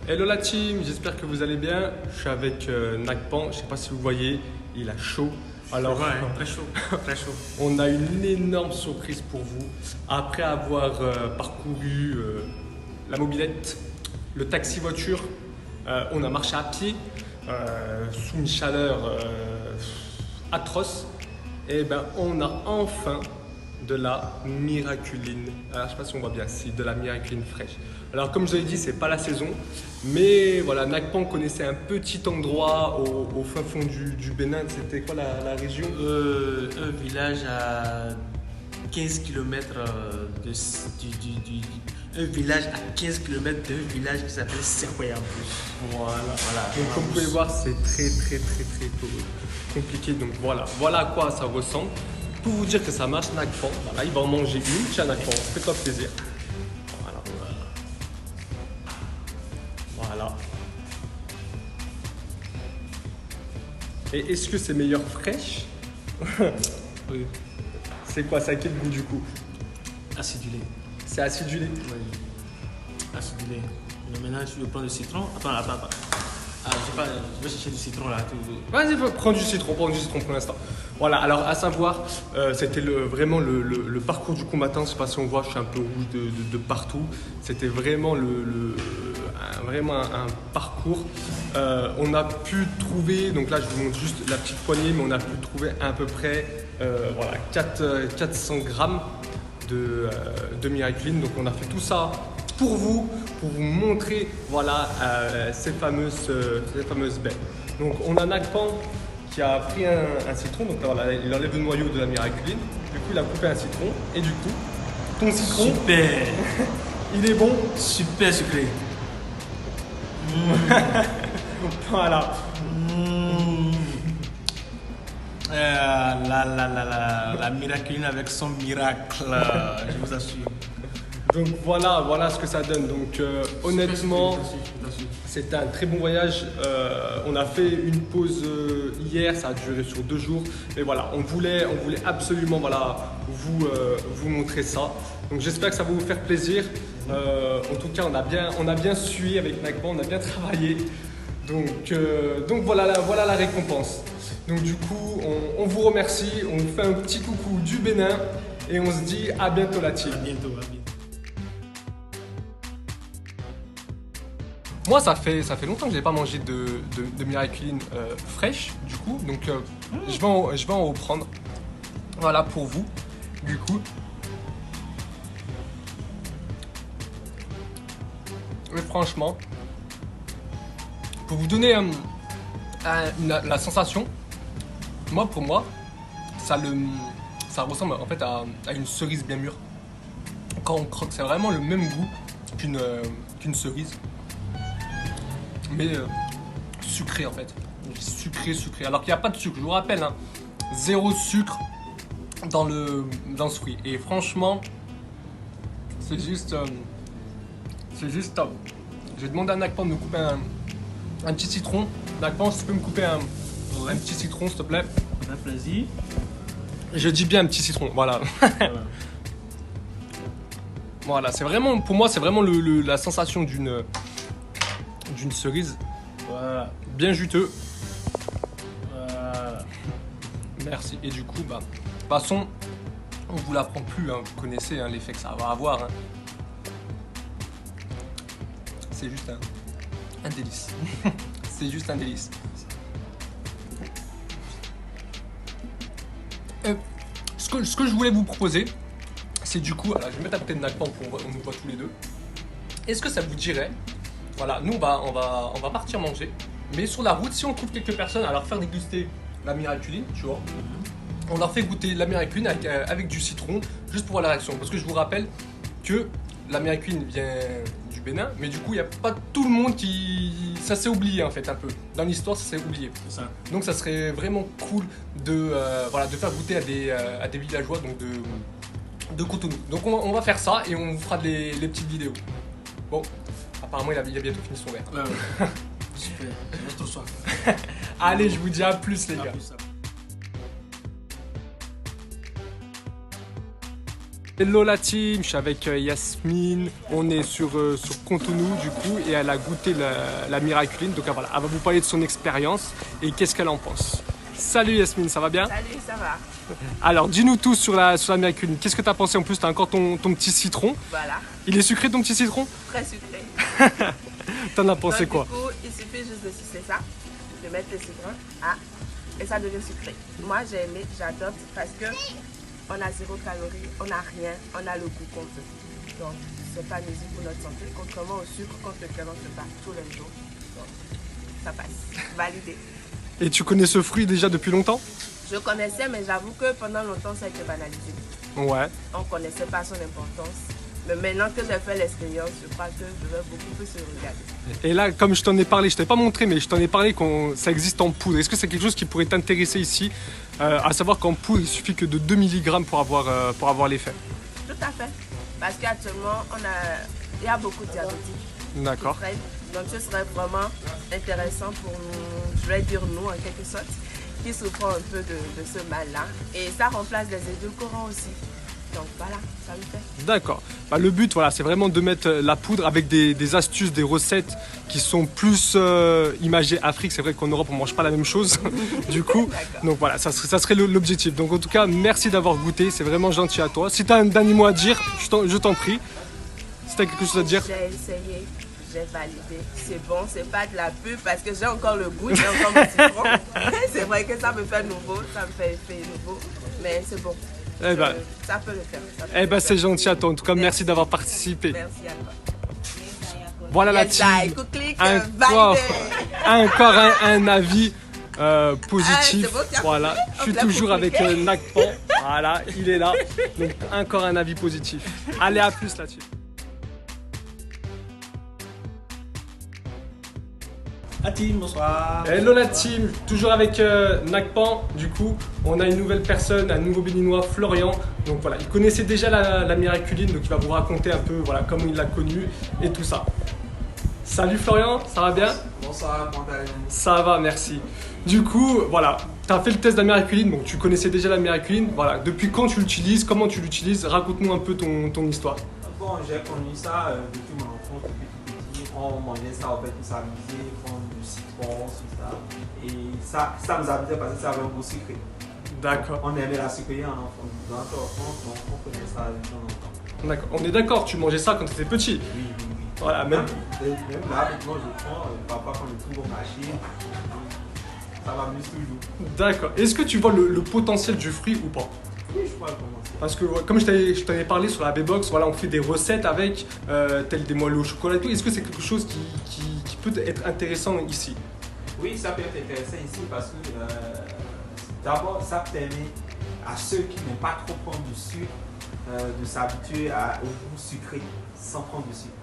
Hello la team, j'espère que vous allez bien. Je suis avec Nagpan, je sais pas si vous voyez, il a chaud. Alors, très chaud, très chaud. on a une énorme surprise pour vous. Après avoir parcouru la mobilette, le taxi voiture, on a marché à pied sous une chaleur atroce. Et ben, on a enfin de la miraculine. Alors, je sais pas si on voit bien, c'est de la miraculine fraîche. Alors comme je vous l'ai dit, c'est pas la saison, mais voilà, Nagpan connaissait un petit endroit au fin fond du Bénin. C'était quoi la région? Un village à 15 km un village à 15 km d'un village qui s'appelle Sequoia. Voilà. Voilà. Donc comme vous pouvez voir, c'est très compliqué. Donc voilà à quoi ça ressemble. Pour vous dire que ça marche, Nagpan, voilà, il va en manger une. Tiens Nagpan, fais-toi plaisir. Voilà. Et est-ce que c'est meilleur fraîche? Oui. C'est quoi? Ça a quel goût du coup? Acidulé. C'est acidulé. Oui. Acidulé. Le mélange, je vais prendre le citron. Attends. Je vais chercher du citron là. Vas-y, prends du citron pour l'instant. Voilà, alors à savoir, c'était vraiment le parcours du combattant. Je sais pas si on voit, je suis un peu rouge de partout. C'était vraiment un parcours. On a pu trouver, donc là je vous montre juste la petite poignée, mais on a pu trouver à peu près 400 grammes de miraculine. Donc on a fait tout ça pour vous montrer voilà, ces fameuses baies. Donc on a Nagpan qui a pris un citron, donc voilà, il enlève le noyau de la miraculine, du coup il a coupé un citron, et du coup, ton citron, Super. il est bon. Super sucré. Voilà. La miraculine avec son miracle, je vous assure. Donc voilà ce que ça donne. Donc honnêtement, c'était un très bon voyage. On a fait une pause hier, ça a duré sur 2 jours. Mais voilà, on voulait absolument vous montrer ça. Donc j'espère que ça va vous faire plaisir. En tout cas, on a bien suivi avec Nagpan, on a bien travaillé. Donc voilà la récompense. Donc du coup, on vous remercie, on vous fait un petit coucou du Bénin et on se dit à bientôt la team. À bientôt. Moi, ça fait longtemps que je n'ai pas mangé de miraculine fraîche, du coup. Donc, je vais en reprendre. Voilà pour vous, du coup. Mais franchement, pour vous donner la sensation, pour moi, ça ressemble en fait à une cerise bien mûre. Quand on croque, c'est vraiment le même goût qu'une cerise. Mais sucré en fait, sucré. Alors qu'il n'y a pas de sucre, je vous rappelle, hein, 0 sucre dans ce fruit. Et franchement, c'est juste top. J'ai demandé à Nagpan de me couper un petit citron. Nagpan, si tu peux me couper un petit citron, s'il te plaît. Un plaisir. Je dis bien un petit citron, voilà. Voilà, c'est vraiment, pour moi, c'est vraiment la sensation d'une cerise. Voilà. Bien juteux. Voilà. Merci. Et du coup, de toute façon, on vous l'apprend plus. Hein. Vous connaissez l'effet que ça va avoir. Hein. C'est juste un délice. C'est juste un délice. Ce que je voulais vous proposer, c'est du coup, alors je vais mettre à côté de Nagpan pour on nous voit tous les deux. Est-ce que ça vous dirait, voilà, nous on va partir manger, mais sur la route, si on trouve quelques personnes à leur faire déguster la miraculine, tu vois, on leur fait goûter la miraculine avec du citron, juste pour voir la réaction. Parce que je vous rappelle que la miraculine vient du Bénin, mais du coup, il n'y a pas tout le monde qui... Ça s'est oublié en fait un peu. Dans l'histoire, ça s'est oublié. C'est ça. Donc ça serait vraiment cool de faire goûter à des villageois donc de Cotonou. Donc on va faire ça et on vous fera les petites vidéos. Bon, apparemment il a bientôt fini son verre. Ouais. Super, j'ai trop soif. Allez, je vous dis à plus les À gars. plus. Hello la team, je suis avec Yasmine, on est sur Contenu du coup et elle a goûté la Miraculine, donc voilà, elle va vous parler de son expérience et qu'est-ce qu'elle en pense. Salut Yasmine, ça va bien? Salut, ça va? Alors dis-nous tout sur la Miraculine, qu'est-ce que tu as pensé? En plus tu as encore ton petit citron, Voilà, il est sucré ton petit citron? très sucré. T'en as pensé Donc, quoi? Du coup, il suffit juste de sucer ça, de mettre le citron, et ça devient sucré. Moi, j'ai aimé, j'adopte parce que on a 0 calories, on n'a rien, on a le goût qu'on veut. Donc, c'est pas nuisible pour notre santé, contrairement au sucre contre lequel on se bat tous les jours. Donc, ça passe, validé. Et tu connais ce fruit déjà depuis longtemps? Je connaissais, mais j'avoue que pendant longtemps, ça a été banalisé. Ouais. On ne connaissait pas son importance. Mais maintenant que j'ai fait l'expérience, je crois que je vais beaucoup plus le regarder. Et là, comme je t'en ai parlé, je t'ai pas montré, mais je t'en ai parlé ça existe en poudre. Est-ce que c'est quelque chose qui pourrait t'intéresser ici? À savoir qu'en poudre, il suffit que de 2 mg pour avoir l'effet. Tout à fait. Parce qu'actuellement, il y a beaucoup de diabétiques. D'accord. Donc ce serait vraiment intéressant pour nous, je vais dire nous en quelque sorte, qui souffrons un peu de ce mal-là. Et ça remplace des édulcorants aussi. Donc voilà, ça me fait. D'accord. Bah, le but, voilà, c'est vraiment de mettre la poudre avec des astuces, des recettes qui sont plus imagées Afrique. C'est vrai qu'en Europe, on mange pas la même chose, du coup. Donc voilà, ça serait l'objectif. Donc en tout cas, merci d'avoir goûté. C'est vraiment gentil à toi. Si tu as un dernier mot à dire, je t'en prie. Si tu as quelque chose à dire. J'ai essayé, j'ai validé. C'est bon, c'est pas de la pub parce que j'ai encore le goût, j'ai encore mon citron. C'est vrai que ça me fait nouveau, ça me fait effet nouveau. Mais c'est bon. Eh ben, ça peut le faire. Eh ben, c'est gentil à toi. En tout cas, merci d'avoir participé. Merci à toi. Voilà la Yes, team. click, Encore un avis positif. c'est bon, tiens. Voilà, je suis toujours avec Nakpan. Voilà, il est là. Donc encore un avis positif. Allez, à plus la team. La team, bonsoir. Hello la team, toujours avec Nakpan. Du coup, on a une nouvelle personne, un nouveau béninois, Florian. Donc voilà, il connaissait déjà la Miraculine, donc il va vous raconter un peu voilà, comment il l'a connue et tout ça. Salut Florian, ça va bien? Bonsoir, comment allez-vous? Ça va, merci. Du coup, voilà, tu as fait le test de la Miraculine, donc tu connaissais déjà la Miraculine. Voilà, depuis quand tu l'utilises, comment tu l'utilises? Raconte-nous un peu ton histoire. Bon, j'ai connu ça depuis mon enfance, depuis tout petit. On mangeait ça, en fait, pour s'amuser, prendre du citron, tout ça. Et ça nous amusait parce que ça avait un goût sucré. D'accord. On aimait la sucrée en enfance, dans notre enfance, donc on connaissait ça depuis longtemps. D'accord. On est d'accord, tu mangeais ça quand tu étais petit. Oui. Voilà, Même là, maintenant, je prends, parfois quand je trouve au marché, ça m'amuse toujours. D'accord. Est-ce que tu vois le potentiel du fruit ou pas? Oui, je crois commencer. Parce que comme je t'avais parlé sur la B-Box, voilà, on fait des recettes avec, telles des moelleux au chocolat et tout. Est-ce que c'est quelque chose qui peut être intéressant ici? Oui, ça peut être intéressant ici parce que d'abord, ça permet à ceux qui n'aiment pas trop prendre du sucre de s'habituer au goût sucré sans prendre du sucre.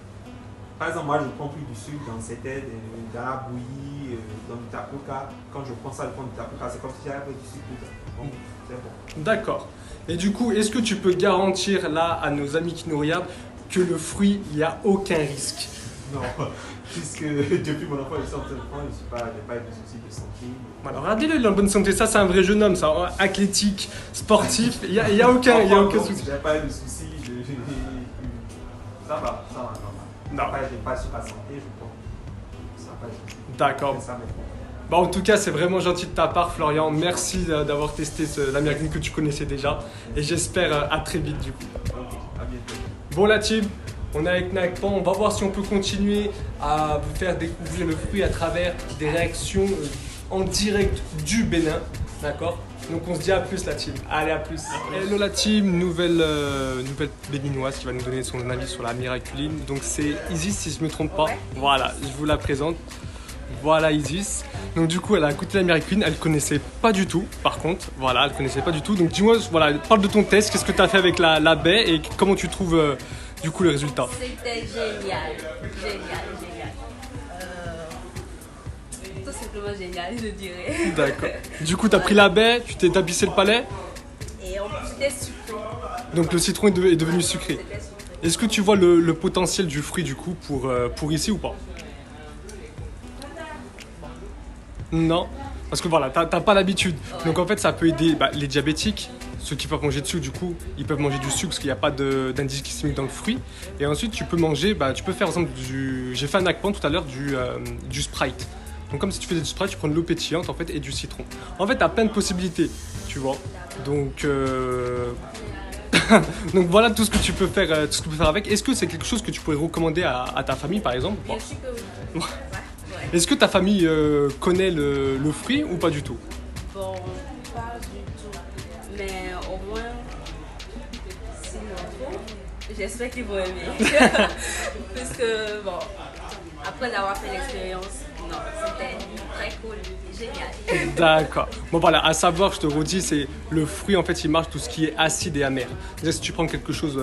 Par exemple, moi je ne prends plus du sucre dans la bouillie, dans du tapioca. Quand je prends ça, je prends du tapioca, c'est comme si j'avais du sucre dedans. Donc, c'est bon. D'accord. Et du coup, est-ce que tu peux garantir là à nos amis qui nous regardent que le fruit, il n'y a aucun risque? Non, puisque depuis mon enfance, je suis en train de prendre, je n'ai pas eu de soucis de santé. Alors, regardez-le, il est en bonne santé. Ça, c'est un vrai jeune homme, ça, athlétique, sportif. Il n'y a aucun souci. Je n'ai pas eu de soucis. Ça va. Non. Je n'ai pas sur la santé, je crois. Ça va pas. D'accord. Bah, en tout cas, c'est vraiment gentil de ta part, Florian. Merci d'avoir testé la Miraculine que tu connaissais déjà. Et j'espère à très vite, du coup. Ok, à bientôt. Bon, la team, on est avec Nakpan. On va voir si on peut continuer à vous faire découvrir le fruit à travers des réactions en direct du Bénin. D'accord? Donc on se dit à plus la team. Allez, à plus. Hello la team, nouvelle béninoise qui va nous donner son avis sur la Miraculine. Donc c'est Isis si je ne me trompe pas. Voilà, je vous la présente. Voilà Isis. Donc du coup elle a goûté la Miraculine, elle connaissait pas du tout par contre. Voilà, elle connaissait pas du tout. Donc dis-moi, voilà, parle de ton test, qu'est-ce que tu as fait avec la baie et comment tu trouves du coup le résultat? C'était génial. Tout simplement génial, je dirais. D'accord. Du coup, tu as pris la baie, tu t'es tapissé le palais. Et en plus, c'était sucré. Donc le citron est devenu sucré. C'était sucré. Est-ce que tu vois le potentiel du fruit du coup pour ici ou pas? Non. Parce que voilà, t'as pas l'habitude. Donc en fait, ça peut aider les diabétiques, ceux qui peuvent manger de sucre, du coup, ils peuvent manger du sucre parce qu'il n'y a pas d'indice glycémique dans le fruit. Et ensuite, tu peux manger, tu peux faire par exemple j'ai fait un nakpan tout à l'heure, du Sprite. Donc comme si tu faisais du Sprite, tu prends de l'eau pétillante en fait et du citron. En fait, tu as plein de possibilités, tu vois. Donc, donc voilà tout ce que tu peux faire, avec. Est-ce que c'est quelque chose que tu pourrais recommander à ta famille par exemple? Bien sûr que oui. Ouais. Est-ce que ta famille connaît le fruit ou pas du tout? Bon, pas du tout. Mais au moins, s'il le faut, j'espère qu'ils vont aimer. Puisque, bon, après d'avoir fait l'expérience, non, c'était très cool, génial. D'accord. Bon voilà, à savoir, je te redis, c'est le fruit en fait, il marche tout ce qui est acide et amer. C'est-à-dire si tu prends quelque chose,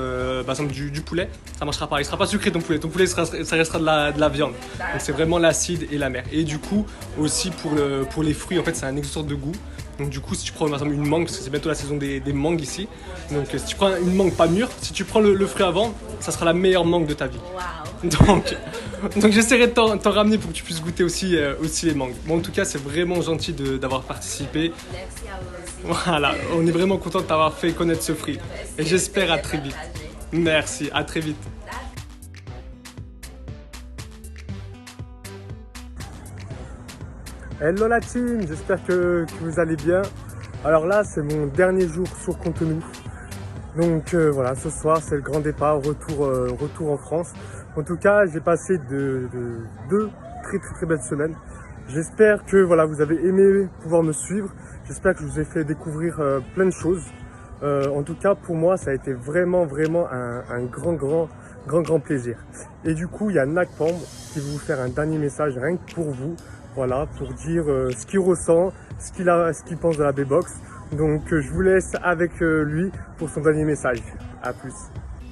par exemple du poulet, ça marchera pas. Il sera pas sucré ton poulet. Ton poulet, ça restera de la viande. Donc c'est vraiment l'acide et l'amer. Et du coup, aussi pour les fruits, en fait, c'est un exhausteur de goût. Donc du coup, si tu prends par exemple une mangue, parce que c'est bientôt la saison des mangues ici. Donc si tu prends une mangue pas mûre, si tu prends le fruit avant, ça sera la meilleure mangue de ta vie. Waouh. Donc j'essaierai de t'en ramener pour que tu puisses goûter aussi les mangues. Bon, en tout cas, c'est vraiment gentil d'avoir participé. Merci à vous aussi. Voilà, on est vraiment content de t'avoir fait connaître ce fruit. Et j'espère à très vite. Merci, à très vite. Hello la team, j'espère que vous allez bien. Alors là, c'est mon dernier jour sur Contenu. Donc voilà, ce soir, c'est le grand départ, retour en France. En tout cas, j'ai passé deux très belles semaines. J'espère que voilà, vous avez aimé pouvoir me suivre. J'espère que je vous ai fait découvrir plein de choses. En tout cas, pour moi, ça a été vraiment un grand plaisir. Et du coup, il y a Nakpam qui va vous faire un dernier message rien que pour vous. Voilà, pour dire ce qu'il ressent, ce qu'il pense de la B-Box. Donc je vous laisse avec lui pour son dernier message. A plus.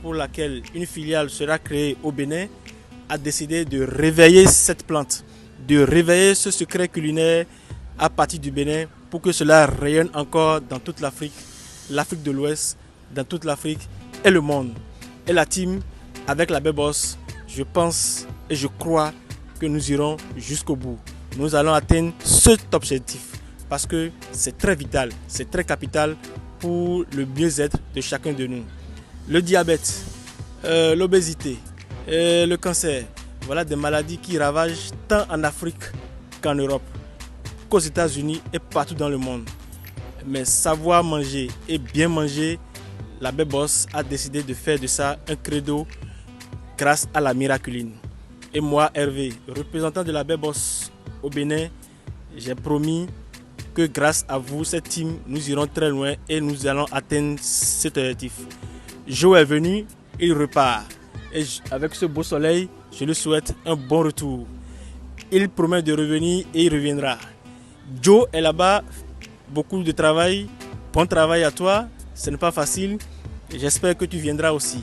Pour laquelle une filiale sera créée au Bénin, a décidé de réveiller cette plante, de réveiller ce secret culinaire à partir du Bénin pour que cela rayonne encore dans toute l'Afrique, l'Afrique de l'Ouest, dans toute l'Afrique et le monde. Et la team, avec la B-Boss, je pense et je crois que nous irons jusqu'au bout. Nous allons atteindre cet objectif parce que c'est très vital, c'est très capital pour le bien-être de chacun de nous. Le diabète, l'obésité, le cancer, voilà des maladies qui ravagent tant en Afrique qu'en Europe, qu'aux États-Unis et partout dans le monde. Mais savoir manger et bien manger, la B-Boss a décidé de faire de ça un credo grâce à la miraculine. Et moi, Hervé, représentant de la B-Boss au Bénin, j'ai promis que grâce à vous, cette team, nous irons très loin et nous allons atteindre cet objectif. Joe est venu, il repart. Et avec ce beau soleil, je lui souhaite un bon retour. Il promet de revenir et il reviendra. Joe est là-bas, beaucoup de travail. Bon travail à toi, ce n'est pas facile. J'espère que tu viendras aussi.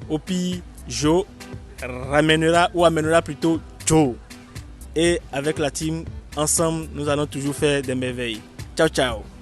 Au pire, Joe amènera plutôt Joe. Et avec la team, ensemble, nous allons toujours faire des merveilles. Ciao, ciao.